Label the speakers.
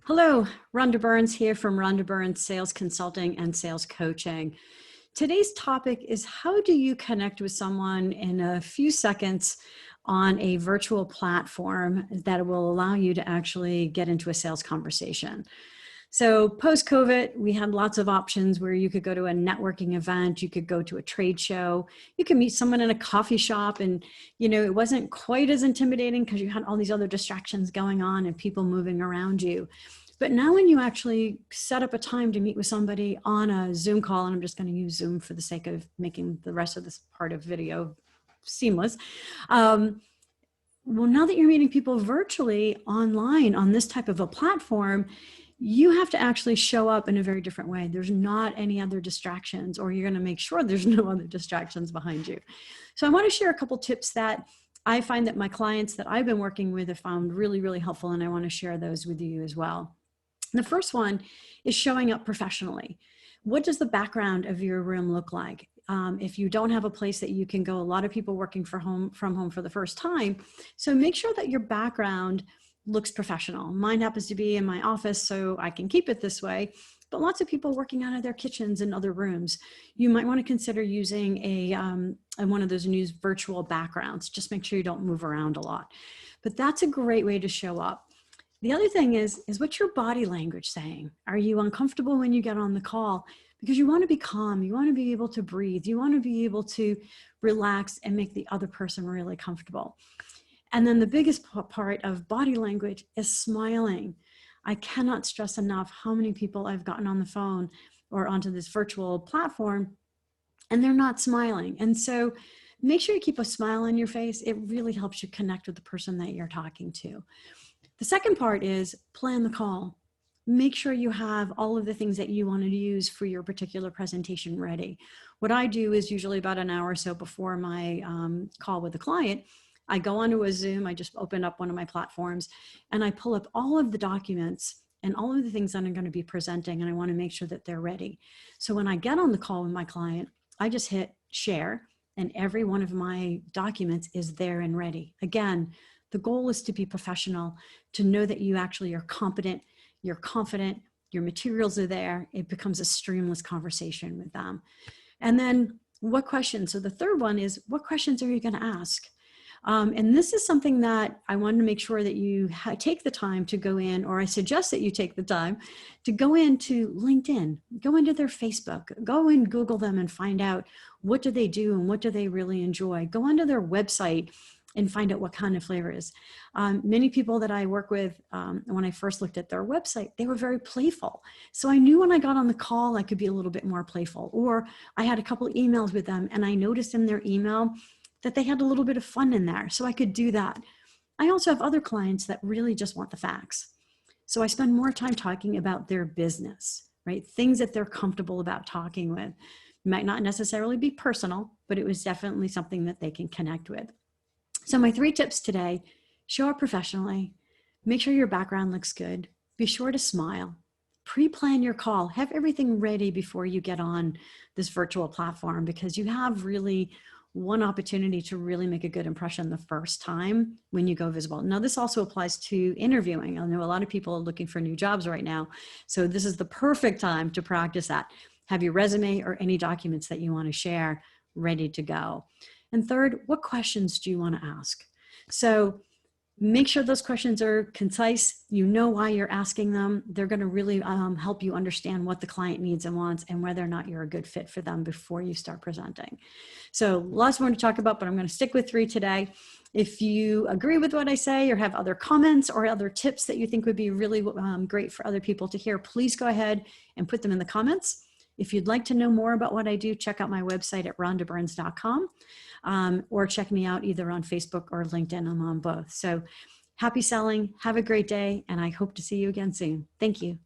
Speaker 1: Hello, Ronda Berns here from Ronda Berns Sales Consulting and Sales Coaching. Today's topic is how do you connect with someone in a few seconds on a virtual platform that will allow you to actually get into a sales conversation. So post-COVID, we had lots of options where you could go to a networking event, you could go to a trade show, you could meet someone in a coffee shop, and it wasn't quite as intimidating because you had all these other distractions going on and people moving around you. But now when you actually set up a time to meet with somebody on a Zoom call, and I'm just going to use Zoom for the sake of making the rest of this part of video seamless. Well, now that you're meeting people virtually online on this type of a platform, you have to actually show up in a very different way. There's not any other distractions, or you're going to make sure there's no other distractions behind you. So I want to share a couple tips that I find that my clients that I've been working with have found really, really helpful, and I want to share those with you as well. The first one is showing up professionally. What does the background of your room look like? If you don't have a place that you can go, a lot of people working from home for the first time. So make sure that your background looks professional. Mine happens to be in my office, so I can keep it this way, but lots of people working out of their kitchens and other rooms. You might want to consider using one of those new virtual backgrounds. Just make sure you don't move around a lot. But that's a great way to show up. The other thing is what's your body language saying? Are you uncomfortable when you get on the call? Because you want to be calm, you want to be able to breathe, you want to be able to relax and make the other person really comfortable. And then the biggest part of body language is smiling. I cannot stress enough how many people I've gotten on the phone or onto this virtual platform and they're not smiling. And so make sure you keep a smile on your face. It really helps you connect with the person that you're talking to. The second part is plan the call. Make sure you have all of the things that you want to use for your particular presentation ready. What I do is usually about an hour or so before my call with the client, I go onto a Zoom, I just open up one of my platforms, and I pull up all of the documents and all of the things that I'm going to be presenting, and I want to make sure that they're ready. So when I get on the call with my client, I just hit share, and every one of my documents is there and ready. Again, the goal is to be professional, to know that you actually are competent, you're confident, your materials are there. It becomes a streamless conversation with them. And then what questions? So the third one is, what questions are you going to ask? And this is something that I wanted to make sure that you take the time to go in, or I suggest that you take the time to go into LinkedIn, go into their Facebook, go and Google them and find out what do they do and what do they really enjoy. Go onto their website and find out what kind of flavor is. Many people that I work with, when I first looked at their website, they were very playful. So I knew when I got on the call, I could be a little bit more playful. Or I had a couple of emails with them and I noticed in their email that they had a little bit of fun in there. So I could do that. I also have other clients that really just want the facts. So I spend more time talking about their business, right? Things that they're comfortable about talking with. It might not necessarily be personal, but it was definitely something that they can connect with. So my 3 tips today: show up professionally, make sure your background looks good, be sure to smile, pre-plan your call, have everything ready before you get on this virtual platform, because you have really one opportunity to really make a good impression the first time when you go visible. Now, this also applies to interviewing. I know a lot of people are looking for new jobs right now, so this is the perfect time to practice that. Have your resume or any documents that you want to share ready to go. And third, what questions do you want to ask? So make sure those questions are concise. You know why you're asking them. They're going to really help you understand what the client needs and wants and whether or not you're a good fit for them before you start presenting. So lots more to talk about, but I'm going to stick with 3 today. If you agree with what I say or have other comments or other tips that you think would be really great for other people to hear, please go ahead and put them in the comments. If you'd like to know more about what I do, check out my website at rondaberns.com. Or check me out either on Facebook or LinkedIn. I'm on both. So happy selling, have a great day, and I hope to see you again soon. Thank you.